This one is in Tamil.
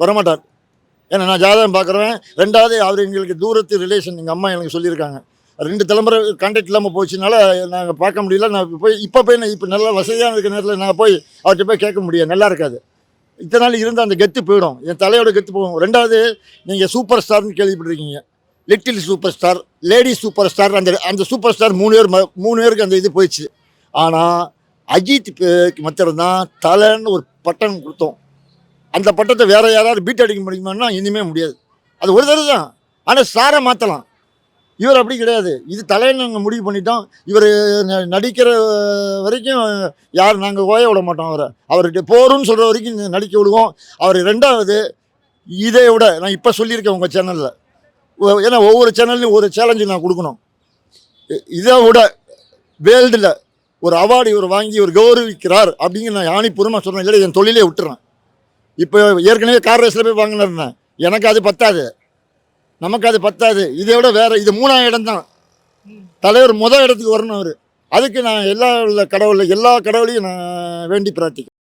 வரமாட்டார். ஏன்னா நான் ஜாதகம் பார்க்குறேன். 2வது அவர் எங்களுக்கு தூரத்து ரிலேஷன். எங்கள் அம்மா எனக்கு சொல்லியிருக்காங்க. 2 தலைமுறை கான்டாக்ட் இல்லாமல் போச்சுனால நாங்கள் பார்க்க முடியல. நான் இப்போ போய் நான் இப்போ நல்லா வசதியாக இருக்கிற நேரத்தில் நான் போய் அவர்கிட்ட போய் கேட்க முடியாது, நல்லா இருக்காது. இத்தனை நாள் இருந்த அந்த கெத்து போயிடும், என் தலையோட கெத்து போகும். 2வது நீங்கள் சூப்பர் ஸ்டார்னு கேள்விப்பட்டிருக்கீங்க. Little super star, lady super star. அந்த சூப்பர் ஸ்டார் 3 பேருக்கு அந்த இது போயிடுச்சு. ஆனால் அஜித் மாத்திரம்தான் தலைன்னு ஒரு பட்டம் கொடுத்தோம். அந்த பட்டத்தை வேறு யாராவது பீட் அடிக்க முடியுமான்னா இனிமேல் முடியாது. அது ஒரு தடவை தான். ஆனால் ஸ்டாரை மாற்றலாம். இவர் அப்படி கிடையாது. இது தலைன்னு நாங்கள் முடிவு பண்ணிட்டோம். இவர் நடிக்கிற வரைக்கும் நாங்கள் ஓய விட மாட்டோம். அவர்கிட்ட போருன்னு சொல்கிற வரைக்கும் நடிக்க விடுவோம். அவர் 2வது இதை விட நான் இப்போ சொல்லியிருக்கேன் உங்கள் சேனலில். ஏன்னா ஒவ்வொரு சேனல்லையும் ஒரு சேலஞ்சு நான் கொடுக்கணும். இதை விட வேர்ல்டில் ஒரு அவார்டு இவர் வாங்கி இவர் கௌரவிக்கிறார் அப்படிங்கிற நான் யானிப்பூர்வமாக சொல்கிறேன். இல்லை என் தொழிலே விட்டுறேன். இப்போ ஏற்கனவே கார் ரேஸில் போய் வாங்கினேன். எனக்கு அது பத்தாது, நமக்கு அது பத்தாது. இதை விட வேறு இது 3ஆம் இடம் தான். தலைவர் இடத்துக்கு வரணும் அவர். அதுக்கு நான் எல்லா கடவுளையும் நான் வேண்டி பிரார்த்திக்கிறேன்.